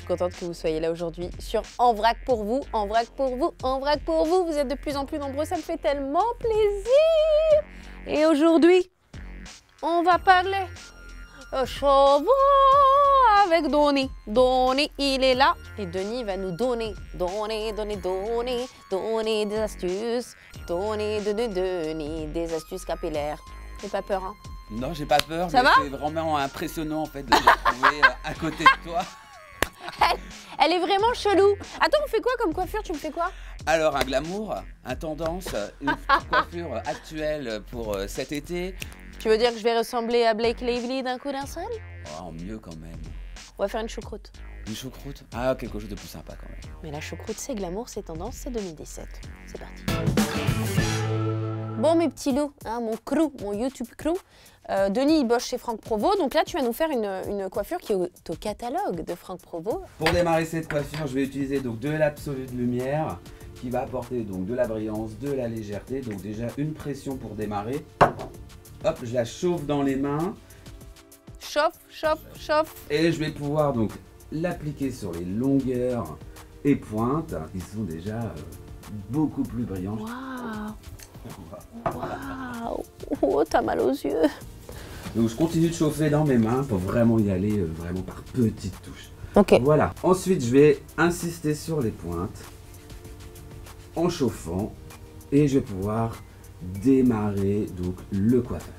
suis contente que vous soyez là aujourd'hui sur En Vrac pour vous, En Vrac pour vous, En Vrac pour vous. Vous êtes de plus en plus nombreux, ça me fait tellement plaisir. Et aujourd'hui, on va parler chevaux avec Donny. Donny, il est là. Et Denis va nous donner des astuces. Donner des astuces capillaires. J'ai pas peur, hein? Non, j'ai pas peur, Ça mais va? c'est vraiment impressionnant en fait de te retrouver à côté de toi. Elle est vraiment chelou. Attends, on fait quoi comme coiffure? Tu me fais quoi? Alors, un glamour, un tendance, une coiffure actuelle pour cet été. Tu veux dire que je vais ressembler à Blake Lively d'un coup d'un seul? Oh, mieux quand même. On va faire une choucroute. Une choucroute? Ah, quelque chose de plus sympa quand même. Mais la choucroute, c'est glamour, c'est tendance, c'est 2017. C'est parti. Bon, mes petits loups, hein, mon crew, mon YouTube crew. Denis, il bosse chez Franck Provo. Donc là, tu vas nous faire une coiffure qui est au catalogue de Franck Provo. Pour démarrer cette coiffure, je vais utiliser donc de l'absolu de lumière qui va apporter donc de la brillance, de la légèreté. Donc déjà une pression pour démarrer. Hop, je la chauffe dans les mains. Chauffe, chauffe, chauffe. Et je vais pouvoir donc l'appliquer sur les longueurs et pointes qui sont déjà beaucoup plus brillantes. Waouh! Waouh! Oh, t'as mal aux yeux. Donc je continue de chauffer dans mes mains pour vraiment y aller vraiment par petites touches. Ok. Voilà. Ensuite, je vais insister sur les pointes en chauffant et je vais pouvoir démarrer donc le coiffage.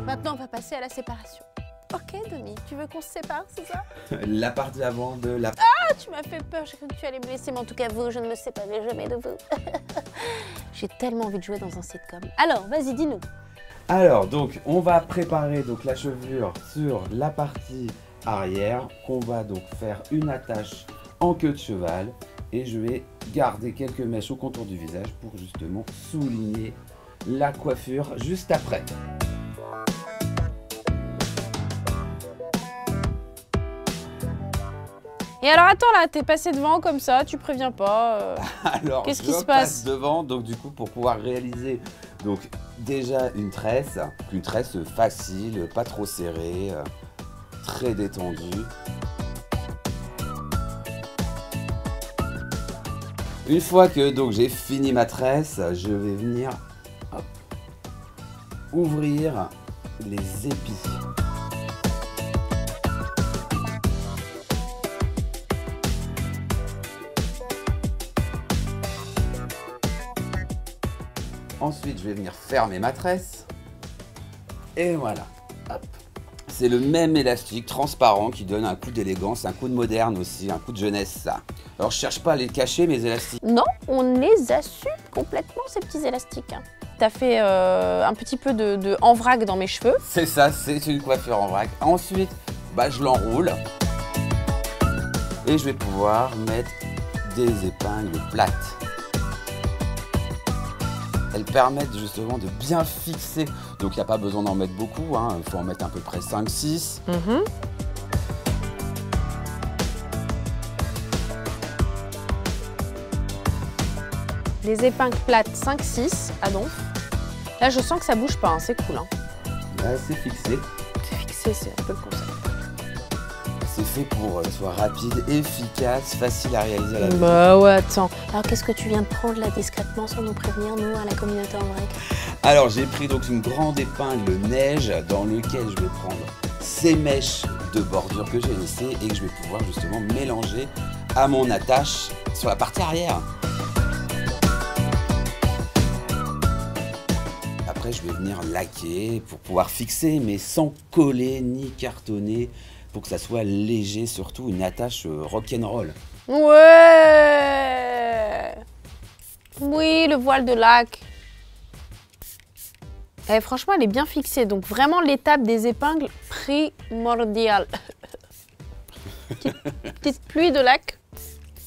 Maintenant, on va passer à la séparation. Ok, Denis, tu veux qu'on se sépare, c'est ça? La partie avant de la... Ah, tu m'as fait peur, j'ai cru que tu allais me laisser, mais en tout cas, vous, je ne me séparerai jamais de vous. J'ai tellement envie de jouer dans un sitcom. Alors, vas-y, dis-nous. Alors, donc, on va préparer donc la chevelure sur la partie arrière, qu'on va donc faire une attache en queue de cheval, et je vais garder quelques mèches au contour du visage pour justement souligner la coiffure juste après. Et alors, attends, là, t'es passé devant comme ça, tu préviens pas. Alors, qu'est-ce qui je se passe passe devant, donc du coup, pour pouvoir réaliser donc déjà une tresse facile, pas trop serrée, très détendue. Une fois que donc j'ai fini ma tresse, je vais venir hop, ouvrir les épis. Ensuite, je vais venir fermer ma tresse. Et voilà. Hop. C'est le même élastique transparent qui donne un coup d'élégance, un coup de moderne aussi, un coup de jeunesse, ça. Alors, je cherche pas à les cacher, mes élastiques. Non, on les assume complètement, ces petits élastiques. T'as fait un petit peu de en vrac dans mes cheveux. C'est ça, c'est une coiffure en vrac. Ensuite, bah, je l'enroule. Et je vais pouvoir mettre des épingles plates. Elles permettent justement de bien fixer, donc il n'y a pas besoin d'en mettre beaucoup, hein. Il faut en mettre à peu près 5-6. Les épingles plates 5-6 à donf. Là, je sens que ça bouge pas, hein. C'est cool. Hein. Là, c'est fixé. C'est fixé, c'est un peu le concept. C'est fait pour soit rapide, efficace, facile à réaliser à la maison. Bah ouais, attends. Alors, qu'est-ce que tu viens de prendre là discrètement sans nous prévenir, nous, à la communauté en vrac? Alors, j'ai pris donc une grande épingle neige dans laquelle je vais prendre ces mèches de bordure que j'ai laissées et que je vais pouvoir justement mélanger à mon attache sur la partie arrière. Après, je vais venir laquer pour pouvoir fixer, mais sans coller ni cartonner, pour que ça soit léger, surtout une attache rock'n'roll. Ouais. Oui, le voile de lac. Eh, franchement, elle est bien fixée. Donc, vraiment, l'étape des épingles primordiale. Petite pluie de lac.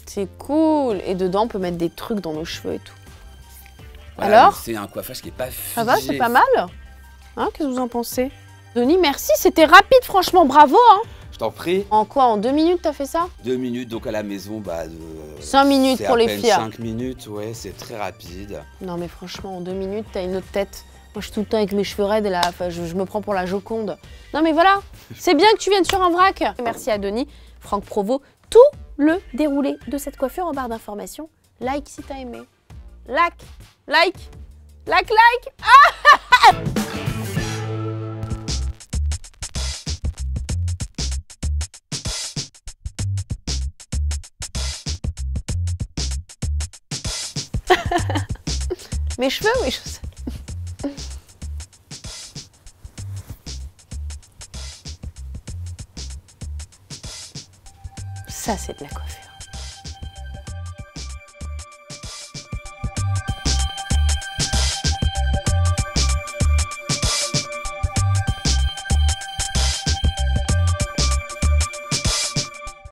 C'est cool. Et dedans, on peut mettre des trucs dans nos cheveux et tout. Voilà, alors, c'est un coiffage qui n'est pas figé. ça va, c'est pas mal. Hein, qu'est-ce que vous en pensez? Denis, merci. C'était rapide, franchement. Bravo. Hein. Je t'en prie. En quoi? En 2 minutes, t'as fait ça? 2 minutes, donc à la maison, 5 minutes pour les filles. 5 minutes, ouais, c'est très rapide. Non, mais franchement, en 2 minutes, t'as une autre tête. Moi, je suis tout le temps avec mes cheveux raides, là. Enfin, je me prends pour la Joconde. Non, mais voilà. C'est bien que tu viennes sur En Vrac. Merci à Denis, Franck Provost. Tout le déroulé de cette coiffure en barre d'informations. Like si t'as aimé. Like. Ah mes cheveux, mes chaussettes. Ça, c'est de la coiffure.